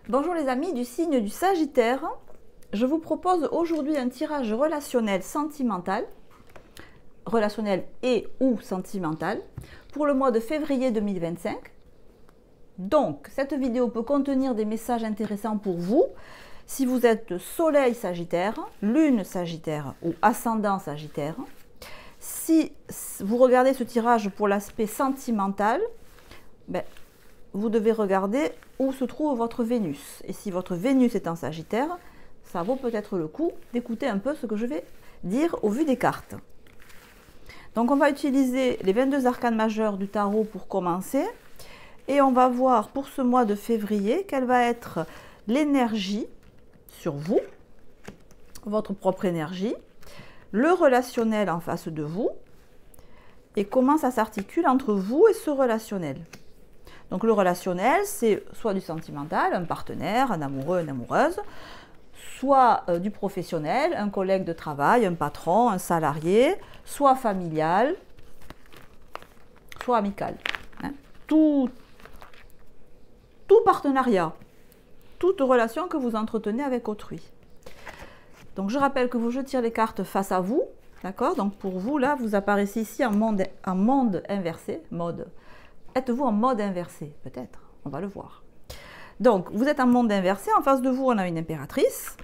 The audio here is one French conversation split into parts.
Bonjour les amis du signe du Sagittaire. Je vous propose aujourd'hui un tirage relationnel sentimental, relationnel et ou sentimental, pour le mois de février 2025. Donc, cette vidéo peut contenir des messages intéressants pour vous, si vous êtes Soleil Sagittaire, Lune Sagittaire ou Ascendant Sagittaire. Si vous regardez ce tirage pour l'aspect sentimental, vous devez regarder où se trouve votre Vénus. Et si votre Vénus est en Sagittaire, ça vaut peut-être le coup d'écouter un peu ce que je vais dire au vu des cartes. Donc on va utiliser les 22 arcanes majeurs du tarot pour commencer. Et on va voir pour ce mois de février quelle va être l'énergie sur vous, votre propre énergie, le relationnel en face de vous, et comment ça s'articule entre vous et ce relationnel. Donc le relationnel, c'est soit du sentimental, un partenaire, un amoureux, une amoureuse, soit du professionnel, un collègue de travail, un patron, un salarié, soit familial, soit amical. Hein. Tout partenariat, toute relation que vous entretenez avec autrui. Donc je rappelle que je tire les cartes face à vous, d'accord? Donc pour vous, là, vous apparaissez ici en monde inversé, Êtes-vous en mode inversé? Peut-être, on va le voir. Donc, vous êtes en monde inversé. En face de vous, on a une impératrice,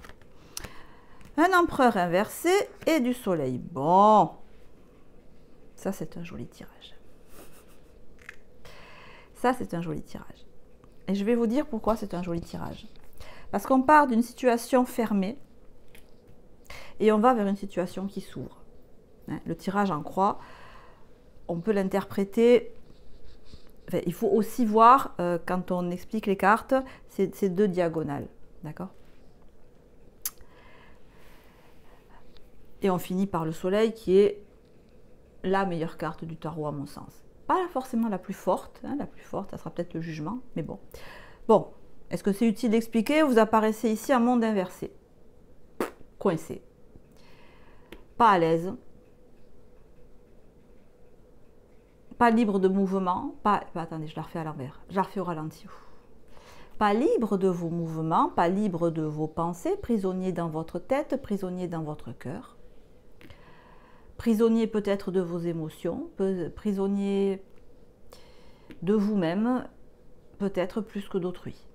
un empereur inversé et du soleil. Bon, ça, c'est un joli tirage. Ça, c'est un joli tirage. Et je vais vous dire pourquoi c'est un joli tirage. Parce qu'on part d'une situation fermée et on va vers une situation qui s'ouvre. Le tirage en croix, on peut l'interpréter... Enfin, il faut aussi voir, quand on explique les cartes, ces deux diagonales, d'accord? Et on finit par le soleil qui est la meilleure carte du tarot à mon sens. Pas forcément la plus forte, hein, la plus forte, ça sera peut-être le jugement, mais bon. Bon, est-ce que c'est utile d'expliquer? Vous apparaissez ici en monde inversé, coincé, pas à l'aise. Pas libre de mouvement, attendez, je la refais à l'envers, je la refais au ralenti. Pas libre de vos mouvements, pas libre de vos pensées, prisonnier dans votre tête, prisonnier dans votre cœur. Prisonnier peut-être de vos émotions, prisonnier de vous-même, peut-être plus que d'autrui.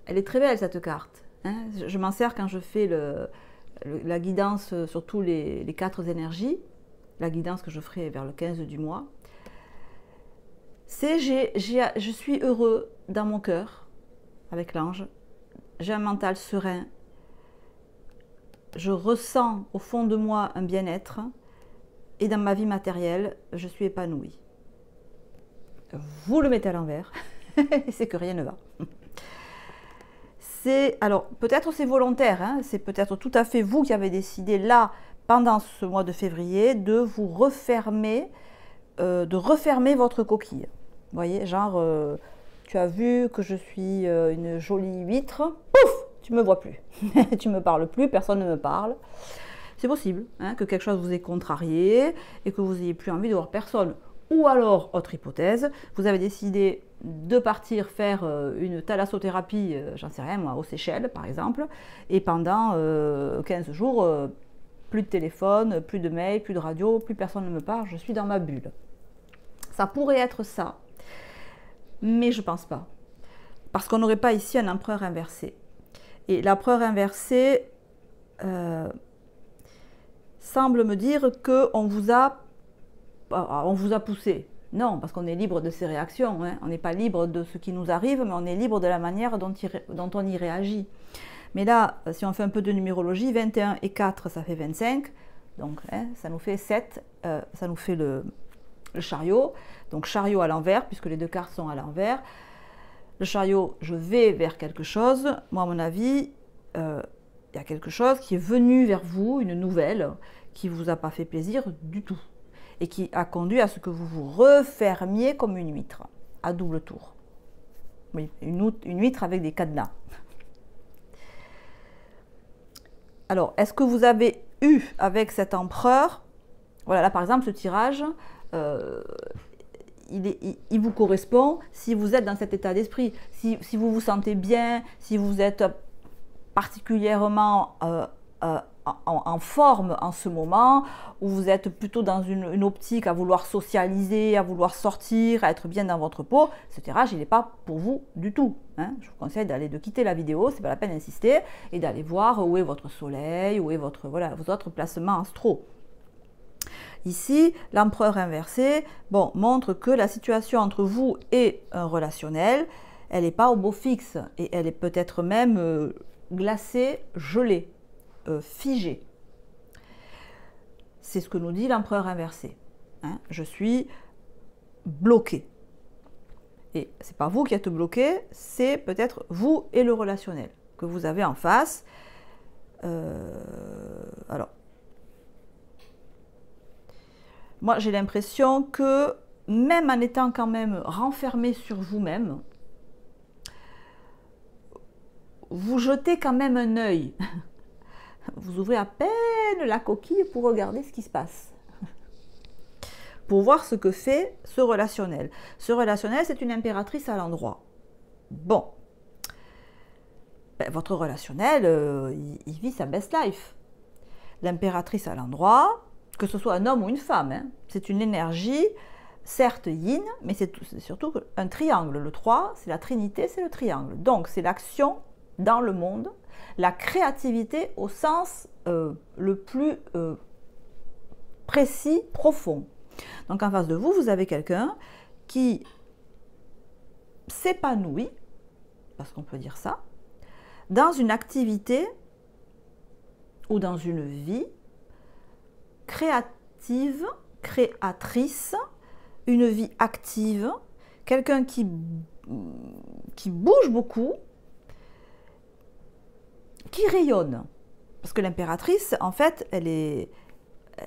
Elle est très belle cette carte. Hein, je m'en sers quand je fais la guidance sur tous les 4 énergies. La guidance que je ferai vers le 15 du mois, c'est je suis heureux dans mon cœur avec l'ange, j'ai un mental serein, je ressens au fond de moi un bien-être et dans ma vie matérielle, je suis épanouie. Vous le mettez à l'envers, c'est que rien ne va. Alors, peut-être c'est volontaire, hein, c'est peut-être tout à fait vous qui avez décidé là, pendant ce mois de février, de vous refermer, de refermer votre coquille. Vous voyez, genre, tu as vu que je suis une jolie huître, pouf, tu ne me vois plus. Tu ne me parles plus, personne ne me parle. C'est possible, hein, que quelque chose vous ait contrarié et que vous n'ayez plus envie de voir personne. Ou alors, autre hypothèse, vous avez décidé de partir faire une thalassothérapie, j'en sais rien moi, aux Seychelles par exemple, et pendant 15 jours... plus de téléphone, plus de mail, plus de radio, plus personne ne me parle, je suis dans ma bulle. Ça pourrait être ça, mais je ne pense pas. Parce qu'on n'aurait pas ici un empereur inversé. Et l'empereur inversé semble me dire qu'on vous a poussé. Non, parce qu'on est libre de ses réactions. Hein. On n'est pas libre de ce qui nous arrive, mais on est libre de la manière dont on y réagit. Mais là, si on fait un peu de numérologie, 21 et 4, ça fait 25. Donc, hein, ça nous fait 7. Ça nous fait le chariot. Donc, chariot à l'envers, puisque les 2 cartes sont à l'envers. Le chariot, je vais vers quelque chose. Moi, à mon avis, il y a quelque chose qui est venu vers vous, une nouvelle, qui ne vous a pas fait plaisir du tout. Et qui a conduit à ce que vous vous refermiez comme une huître, à double tour. Oui, une huître avec des cadenas. Alors, est-ce que vous avez eu avec cet empereur, voilà, là par exemple, ce tirage, il vous correspond si vous êtes dans cet état d'esprit. Si vous vous sentez bien, si vous êtes particulièrement en forme en ce moment, où vous êtes plutôt dans une optique à vouloir socialiser, à vouloir sortir, à être bien dans votre peau, ce tirage, il n'est pas pour vous du tout. Hein. Je vous conseille de quitter la vidéo, c'est pas la peine d'insister, et d'aller voir où est votre soleil, où est vos autres placements astraux. Ici, l'empereur inversé montre que la situation entre vous et un relationnel, elle n'est pas au beau fixe, et elle est peut-être même glacée, gelée. Figé. C'est ce que nous dit l'empereur inversé. Hein, je suis bloqué. Et c'est pas vous qui êtes bloqué, c'est peut-être vous et le relationnel que vous avez en face. Alors, moi j'ai l'impression que même en étant quand même renfermé sur vous-même, vous jetez quand même un œil. Vous ouvrez à peine la coquille pour regarder ce qui se passe. Pour voir ce que fait ce relationnel. Ce relationnel, c'est une impératrice à l'endroit. Bon. Votre relationnel, il vit sa best life. L'impératrice à l'endroit, que ce soit un homme ou une femme, hein, c'est une énergie, certes yin, mais c'est surtout un triangle. Le 3, c'est la trinité, c'est le triangle. Donc, c'est l'action dans le monde, la créativité au sens le plus précis, profond. Donc en face de vous, vous avez quelqu'un qui s'épanouit, parce qu'on peut dire ça, dans une activité ou dans une vie créative, créatrice, une vie active, quelqu'un qui bouge beaucoup, qui rayonne. Parce que l'impératrice, en fait, elle est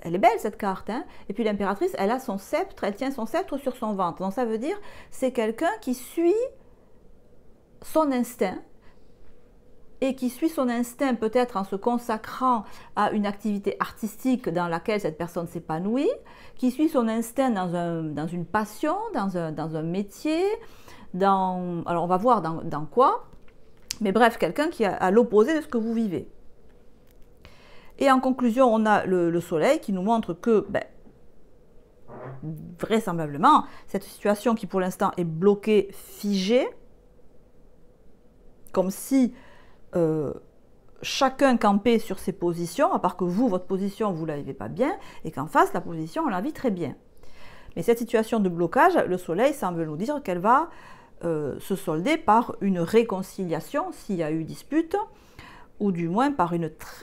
belle cette carte. Hein. Et puis l'impératrice, elle a son sceptre, elle tient son sceptre sur son ventre. Donc ça veut dire, c'est quelqu'un qui suit son instinct. Et qui suit son instinct peut-être en se consacrant à une activité artistique dans laquelle cette personne s'épanouit, qui suit son instinct dans une passion, dans un métier, alors on va voir dans quoi. Mais bref, quelqu'un qui est à l'opposé de ce que vous vivez. Et en conclusion, on a le soleil qui nous montre que, vraisemblablement, cette situation qui pour l'instant est bloquée, figée, comme si chacun campait sur ses positions, à part que vous, votre position, vous ne la vivez pas bien, et qu'en face, la position, on la vit très bien. Mais cette situation de blocage, le soleil semble nous dire qu'elle va se solder par une réconciliation s'il y a eu dispute, ou du moins par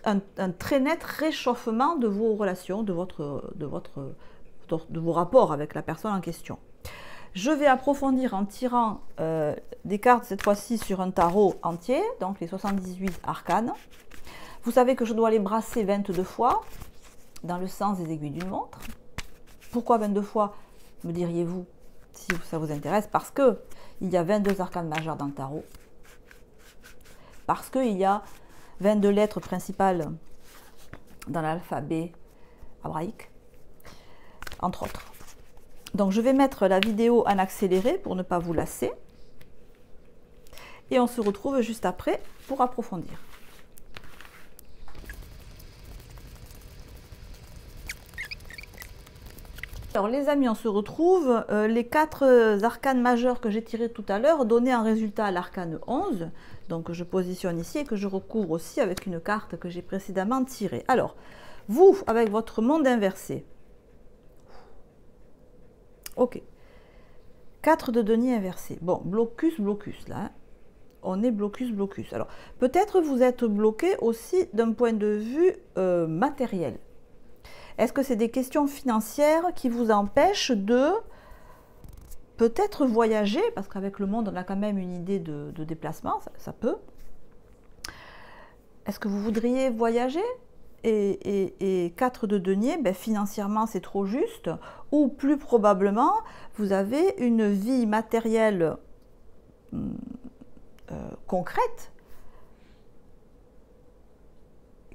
un très net réchauffement de vos relations, de vos rapports avec la personne en question. Je vais approfondir en tirant des cartes, cette fois-ci sur un tarot entier, donc les 78 arcanes. Vous savez que je dois les brasser 22 fois, dans le sens des aiguilles d'une montre. Pourquoi 22 fois, me diriez-vous, si ça vous intéresse? Parce que il y a 22 arcanes majeures dans le tarot. Parce qu'il y a 22 lettres principales dans l'alphabet hébraïque, entre autres. Donc je vais mettre la vidéo en accéléré pour ne pas vous lasser. Et on se retrouve juste après pour approfondir. Alors les amis, on se retrouve. Les 4 arcanes majeures que j'ai tirées tout à l'heure donnaient un résultat à l'arcane 11. Donc je positionne ici et que je recouvre aussi avec une carte que j'ai précédemment tirée. Alors, vous, avec votre monde inversé. Ok. 4 de denier inversé. Bon, blocus, blocus là. Hein. On est blocus, blocus. Alors, peut-être vous êtes bloqué aussi d'un point de vue matériel. Est-ce que c'est des questions financières qui vous empêchent de peut-être voyager? Parce qu'avec le monde, on a quand même une idée de déplacement, ça peut. Est-ce que vous voudriez voyager? Et 4 de denier, financièrement, c'est trop juste. Ou plus probablement, vous avez une vie matérielle concrète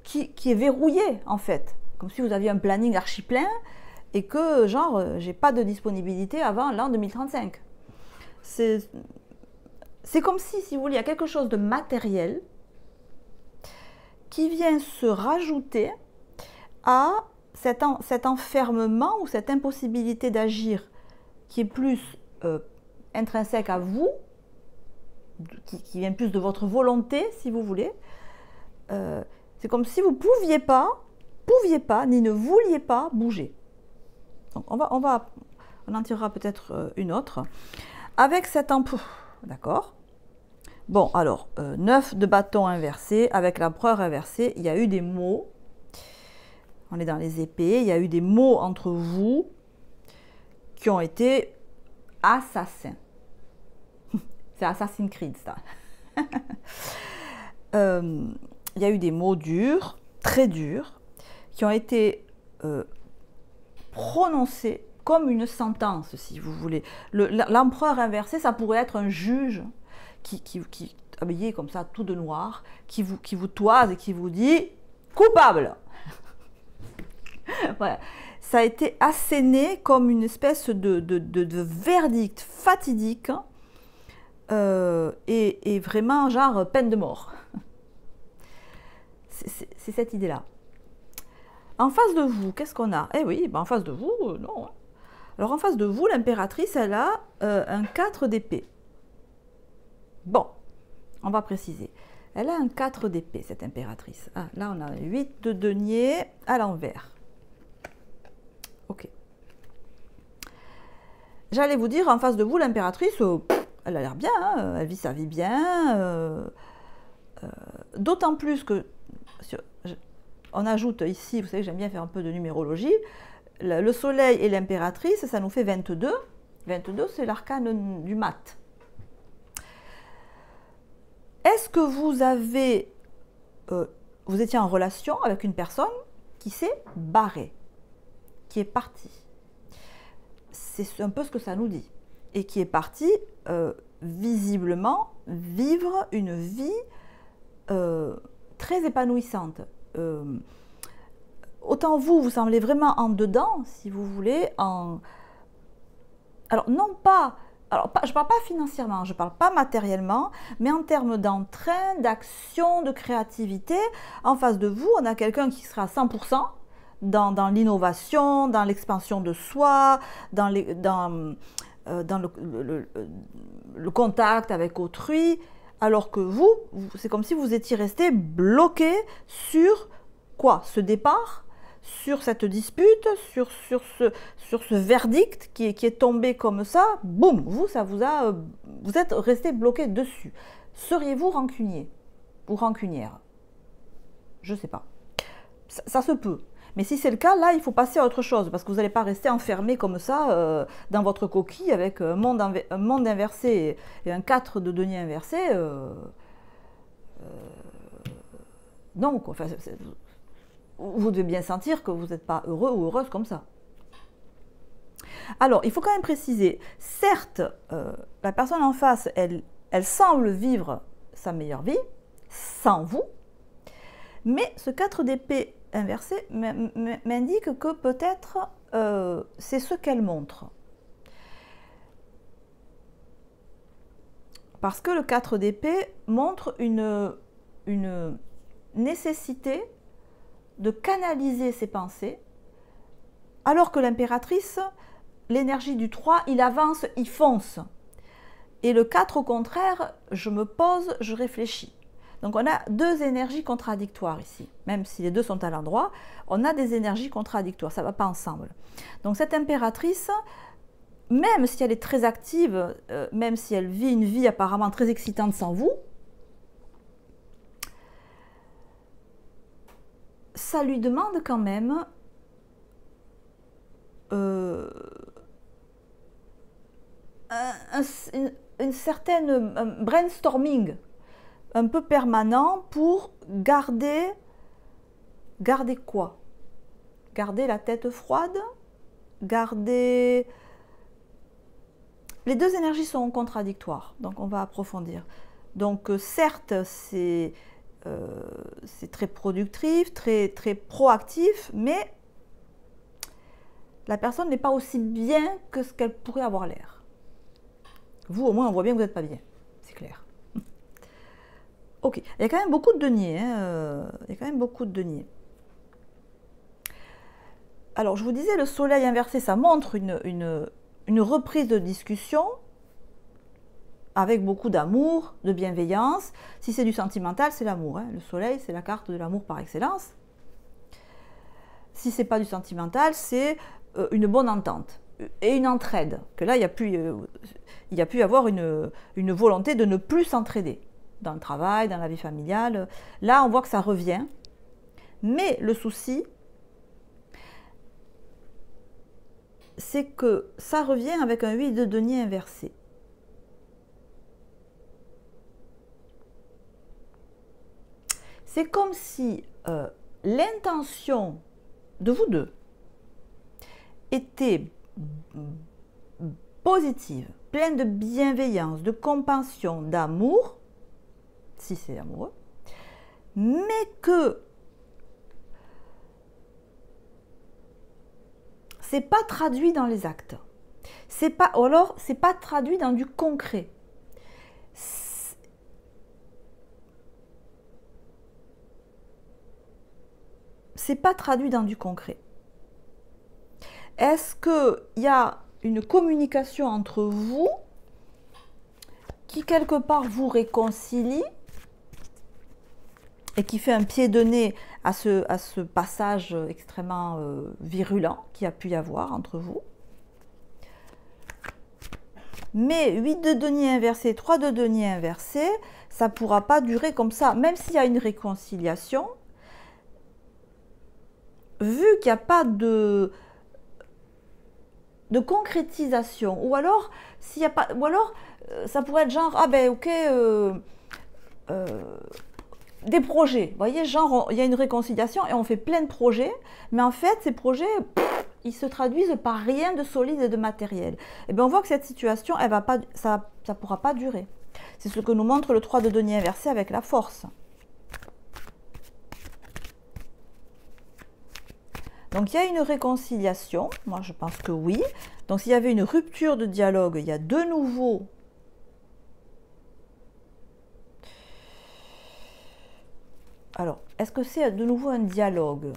qui est verrouillée, en fait. Comme si vous aviez un planning archi plein et que, genre, j'ai pas de disponibilité avant l'an 2035. C'est comme si vous voulez, il y a quelque chose de matériel qui vient se rajouter à cet enfermement ou cette impossibilité d'agir qui est plus intrinsèque à vous, qui vient plus de votre volonté, si vous voulez. C'est comme si vous pouviez pas, ni ne vouliez pas bouger. Donc on en tirera peut-être une autre. Avec cet empereur, d'accord. Bon, alors, 9 de bâton inversé, avec l'empereur inversé, il y a eu des mots. On est dans les épées, il y a eu des mots entre vous qui ont été assassins. C'est Assassin's Creed, ça. Il y a eu des mots durs, très durs, qui ont été prononcés comme une sentence, si vous voulez. L'empereur inversé, ça pourrait être un juge qui habillé comme ça, tout de noir, qui vous toise et qui vous dit « coupable ». Voilà. Ça a été asséné comme une espèce de verdict fatidique et vraiment genre peine de mort. C'est cette idée-là. En face de vous, qu'est-ce qu'on a? Eh oui, ben en face de vous, non. Alors en face de vous, l'impératrice, elle a un 4 d'épée. Bon, on va préciser. Elle a un 4 d'épée, cette impératrice. Ah, là, on a 8 de denier à l'envers. Ok. J'allais vous dire, en face de vous, l'impératrice, elle a l'air bien, hein, elle vit sa vie bien. D'autant plus que, on ajoute ici, vous savez, j'aime bien faire un peu de numérologie, le soleil et l'impératrice, ça nous fait 22. 22, c'est l'arcane du mat. Est-ce que vous étiez en relation avec une personne qui s'est barrée, qui est partie? C'est un peu ce que ça nous dit. Et qui est partie, visiblement, vivre une vie très épanouissante. Autant vous semblez vraiment en dedans, si vous voulez, alors non pas... Alors, je ne parle pas financièrement, je ne parle pas matériellement, mais en termes d'entrain, d'action, de créativité, en face de vous, on a quelqu'un qui sera à 100% dans l'innovation, dans l'expansion de soi, dans le contact avec autrui, alors que vous, c'est comme si vous étiez resté bloqué sur quoi? Ce départ, sur cette dispute, sur ce verdict qui est tombé comme ça, boum, vous êtes resté bloqué dessus. Seriez-vous rancunier ou rancunière? Je ne sais pas. Ça se peut. Mais si c'est le cas, là, il faut passer à autre chose, parce que vous n'allez pas rester enfermé comme ça dans votre coquille avec un monde inversé et un 4 de denier inversé. Non, quoi. Enfin, vous devez bien sentir que vous n'êtes pas heureux ou heureuse comme ça. Alors, il faut quand même préciser, certes, la personne en face, elle semble vivre sa meilleure vie, sans vous, mais ce 4 d'épée inversé m'indique que peut-être c'est ce qu'elle montre. Parce que le 4 d'épée montre une nécessité de canaliser ses pensées, alors que l'impératrice, l'énergie du 3, il avance, il fonce. Et le 4, au contraire, je me pose, je réfléchis. Donc on a deux énergies contradictoires ici. Même si les deux sont à l'endroit, on a des énergies contradictoires, ça ne va pas ensemble. Donc cette impératrice, même si elle est très active, même si elle vit une vie apparemment très excitante sans vous, ça lui demande quand même une certaine brainstorming un peu permanent pour garder quoi? Garder la tête froide? Garder... Les deux énergies sont contradictoires, donc on va approfondir. Donc certes, c'est très productif, très proactif, mais la personne n'est pas aussi bien que ce qu'elle pourrait avoir l'air. Vous, au moins, on voit bien que vous n'êtes pas bien. C'est clair. Ok. Il y a quand même beaucoup de deniers. Hein. Il y a quand même beaucoup de deniers. Alors, je vous disais, le soleil inversé, ça montre une reprise de discussion avec beaucoup d'amour, de bienveillance. Si c'est du sentimental, c'est l'amour. Hein. Le soleil, c'est la carte de l'amour par excellence. Si c'est pas du sentimental, c'est une bonne entente et une entraide. Que là, il y a pu y avoir une volonté de ne plus s'entraider dans le travail, dans la vie familiale. Là, on voit que ça revient. Mais le souci, c'est que ça revient avec un 8 de denier inversé. C'est comme si l'intention de vous deux était positive, pleine de bienveillance, de compassion, d'amour, si c'est amoureux, mais que c'est pas traduit dans les actes. C'est pas, ou alors, c'est pas traduit dans du concret. C'est pas traduit dans du concret. Est-ce qu'il y a une communication entre vous qui quelque part vous réconcilie et qui fait un pied de nez à ce passage extrêmement virulent qu'il y a pu y avoir entre vous? Mais 8 de denier inversé, 3 de denier inversé, ça ne pourra pas durer comme ça. Même s'il y a une réconciliation, vu qu'il n'y a pas de concrétisation, ou alors, s'il y a pas, ou alors ça pourrait être genre, ah ben ok, des projets, vous voyez, genre, il y a une réconciliation et on fait plein de projets, mais en fait, ces projets, ils se traduisent par rien de solide et de matériel. Et bien, on voit que cette situation, elle va pas, ça pourra pas durer. C'est ce que nous montre le 3 de denier inversé avec la force. Donc, il y a une réconciliation, moi je pense que oui. Donc, s'il y avait une rupture de dialogue, il y a de nouveau... Alors, est-ce que c'est de nouveau un dialogue?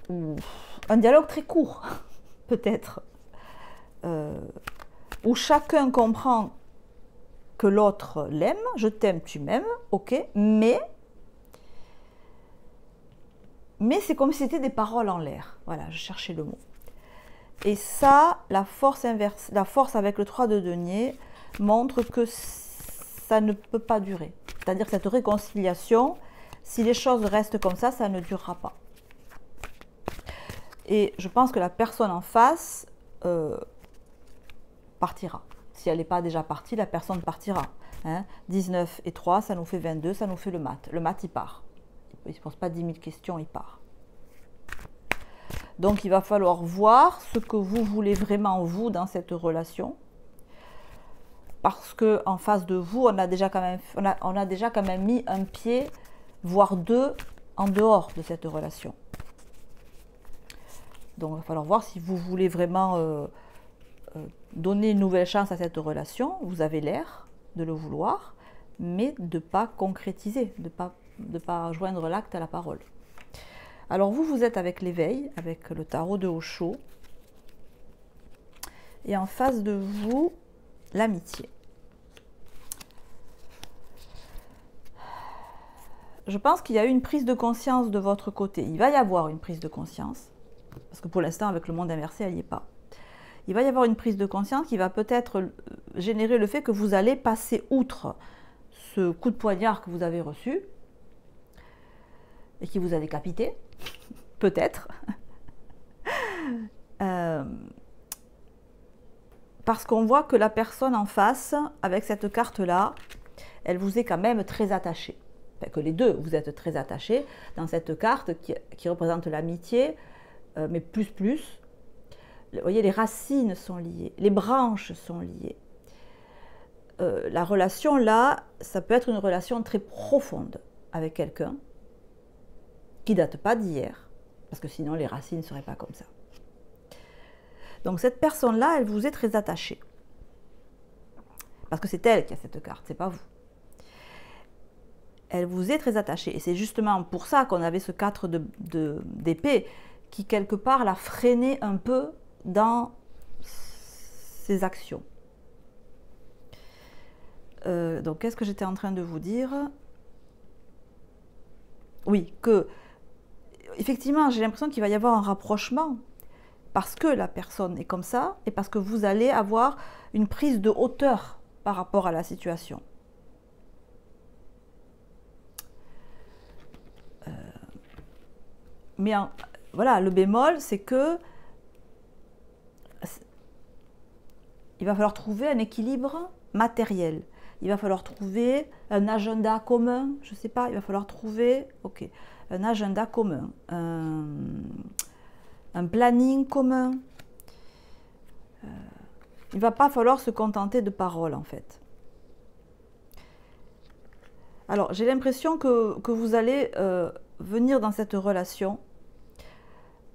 Ou un dialogue très court, peut-être. Où chacun comprend que l'autre l'aime, je t'aime, tu m'aimes, ok, mais c'est comme si c'était des paroles en l'air. Voilà, je cherchais le mot. Et ça, la force inverse, la force avec le 3 de denier montre que ça ne peut pas durer. C'est-à-dire que cette réconciliation, si les choses restent comme ça ne durera pas. Et je pense que la personne en face partira. Si elle n'est pas déjà partie, la personne partira. Hein. 19 et 3, ça nous fait 22, ça nous fait le mat. Le mat, il part. Il ne se pose pas 10 000 questions, il part. Donc, il va falloir voir ce que vous voulez vraiment, vous, dans cette relation. Parce qu'en face de vous, on a déjà quand même mis un pied, voire deux, en dehors de cette relation. Donc, il va falloir voir si vous voulez vraiment donner une nouvelle chance à cette relation. Vous avez l'air de le vouloir, mais de ne pas concrétiser, de ne pas joindre l'acte à la parole. Alors, vous êtes avec l'éveil, avec le tarot de Osho. Et en face de vous, l'amitié. Je pense qu'il y a eu une prise de conscience de votre côté. Il va y avoir une prise de conscience. Parce que pour l'instant, avec le monde inversé, elle n'y est pas. Il va y avoir une prise de conscience qui va peut-être générer le fait que vous allez passer outre ce coup de poignard que vous avez reçu et qui vous a décapité, peut-être. Parce qu'on voit que la personne en face, avec cette carte-là, elle vous est quand même très attachée. Enfin, que les deux, vous êtes très attachés dans cette carte qui représente l'amitié, mais plus. Vous voyez, les racines sont liées, les branches sont liées. La relation, là, ça peut être une relation très profonde avec quelqu'un qui ne date pas d'hier. parce que sinon les racines ne seraient pas comme ça. Donc cette personne-là, elle vous est très attachée. Parce que c'est elle qui a cette carte, c'est pas vous. Elle vous est très attachée. Et c'est justement pour ça qu'on avait ce 4 d'épée qui, quelque part, l'a freiné un peu dans ses actions. Donc, qu'est-ce que j'étais en train de vous dire? Oui, que, effectivement, j'ai l'impression qu'il va y avoir un rapprochement parce que la personne est comme ça et parce que vous allez avoir une prise de hauteur par rapport à la situation. Mais voilà, le bémol, c'est que il va falloir trouver un équilibre matériel. Il va falloir trouver un agenda commun, je ne sais pas, il va falloir trouver un agenda commun, un planning commun. Il ne va pas falloir se contenter de paroles, en fait. Alors, j'ai l'impression que vous allez venir dans cette relation,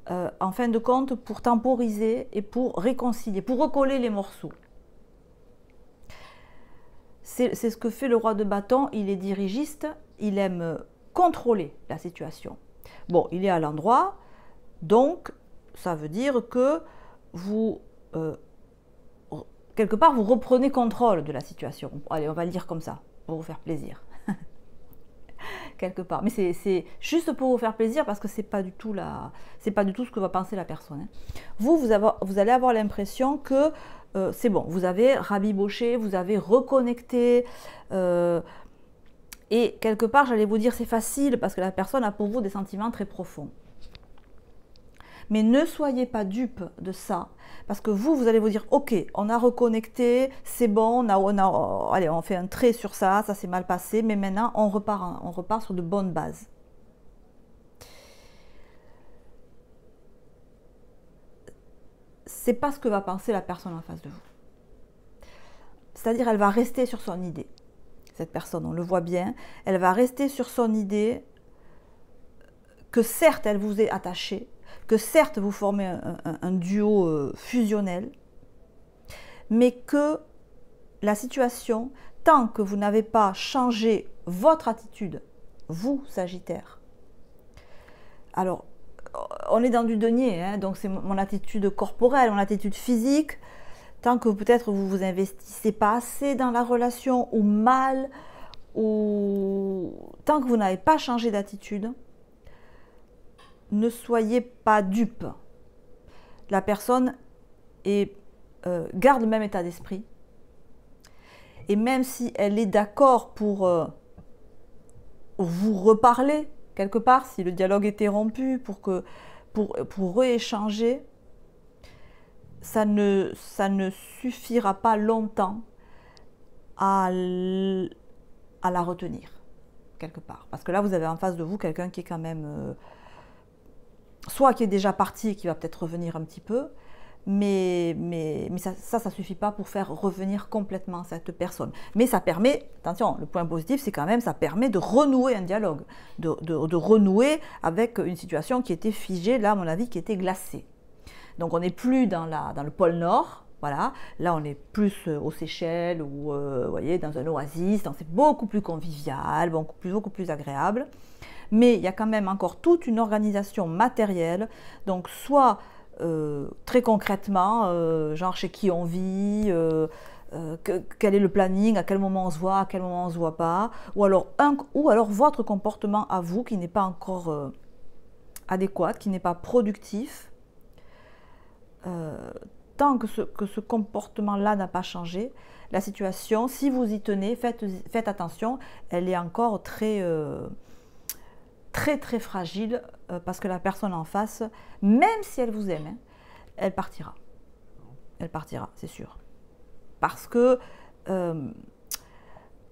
en fin de compte, pour temporiser et pour réconcilier, pour recoller les morceaux. C'est ce que fait le roi de bâton. Il est dirigiste, il aime contrôler la situation. Bon, il est à l'endroit, donc ça veut dire que vous, quelque part, vous reprenez contrôle de la situation. Allez, on va le dire comme ça, pour vous faire plaisir. Quelque part. Mais c'est juste pour vous faire plaisir parce que c'est pas du tout ce que va penser la personne. Vous allez avoir l'impression que c'est bon, vous avez rabiboché, vous avez reconnecté. Et quelque part, j'allais vous dire c'est facile parce que la personne a pour vous des sentiments très profonds. Mais ne soyez pas dupe de ça, parce que vous allez vous dire, ok, on a reconnecté, c'est bon, allez, on fait un trait sur ça, ça s'est mal passé, mais maintenant on repart sur de bonnes bases. C'est pas ce que va penser la personne en face de vous. C'est-à-dire, elle va rester sur son idée. Cette personne, on le voit bien, elle va rester sur son idée que certes, elle vous est attachée, que certes, vous formez un duo fusionnel, mais que la situation, tant que vous n'avez pas changé votre attitude, vous, Sagittaire, alors, on est dans du denier, hein, donc c'est mon attitude corporelle, mon attitude physique, tant que peut-être vous vous investissez pas assez dans la relation, ou mal, ou tant que vous n'avez pas changé d'attitude, ne soyez pas dupe. La personne garde le même état d'esprit. Et même si elle est d'accord pour vous reparler, quelque part, si le dialogue était rompu, pour rééchanger, ça ne suffira pas longtemps à la retenir, quelque part. Parce que là, vous avez en face de vous quelqu'un qui est quand même... soit qui est déjà parti et qui va peut-être revenir un petit peu, mais ça ne suffit pas pour faire revenir complètement cette personne. Mais ça permet, attention, le point positif, c'est quand même, ça permet de renouer un dialogue, de renouer avec une situation qui était figée, là, à mon avis, qui était glacée. Donc, on n'est plus dans le pôle Nord, voilà. Là, on est plus aux Seychelles ou, vous voyez, dans un oasis, c'est beaucoup plus convivial, beaucoup plus agréable. Mais il y a quand même encore toute une organisation matérielle, donc soit très concrètement, genre chez qui on vit, quel est le planning, à quel moment on se voit, à quel moment on ne se voit pas, ou alors votre comportement à vous qui n'est pas encore adéquat, qui n'est pas productif. Tant que ce comportement-là n'a pas changé, la situation, si vous y tenez, faites attention, elle est encore très fragile, parce que la personne en face, même si elle vous aime, hein, elle partira. Elle partira, c'est sûr. Parce que elle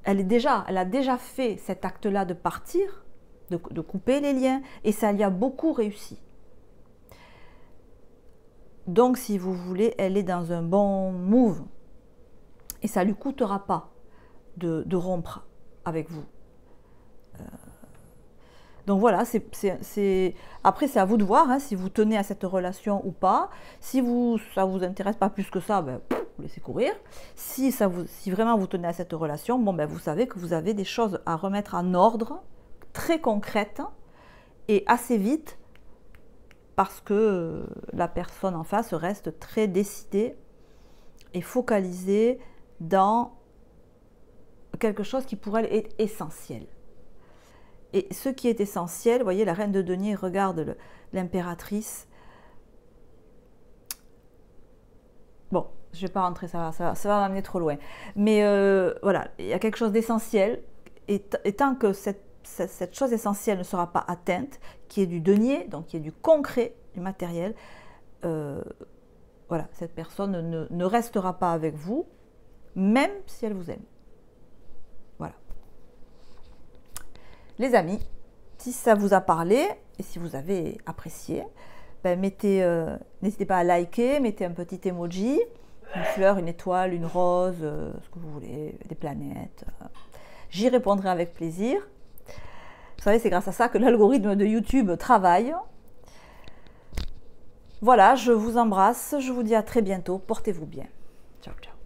a déjà fait cet acte-là de partir, de couper les liens, et ça lui a beaucoup réussi. Donc, si vous voulez, elle est dans un bon move. Et ça ne lui coûtera pas de rompre avec vous. Donc voilà, après c'est à vous de voir hein, si vous tenez à cette relation ou pas. Si ça ne vous intéresse pas plus que ça, ben, vous laissez courir. Si vraiment vous tenez à cette relation, bon, ben, vous savez que vous avez des choses à remettre en ordre, très concrètes et assez vite, parce que la personne en face reste très décidée et focalisée dans quelque chose qui pour elle est essentiel. Et ce qui est essentiel, vous voyez, la reine de denier regarde l'impératrice. Bon, je ne vais pas rentrer, ça va m'amener trop loin. Mais voilà, il y a quelque chose d'essentiel. Et tant que cette chose essentielle ne sera pas atteinte, qui est du denier, donc qui est du concret, du matériel, voilà, cette personne ne restera pas avec vous, même si elle vous aime. Voilà. Les amis, si ça vous a parlé et si vous avez apprécié, ben n'hésitez pas à liker, mettez un petit emoji, une fleur, une étoile, une rose, ce que vous voulez, des planètes. J'y répondrai avec plaisir. Vous savez, c'est grâce à ça que l'algorithme de YouTube travaille. Voilà, je vous embrasse, je vous dis à très bientôt, portez-vous bien. Ciao, ciao.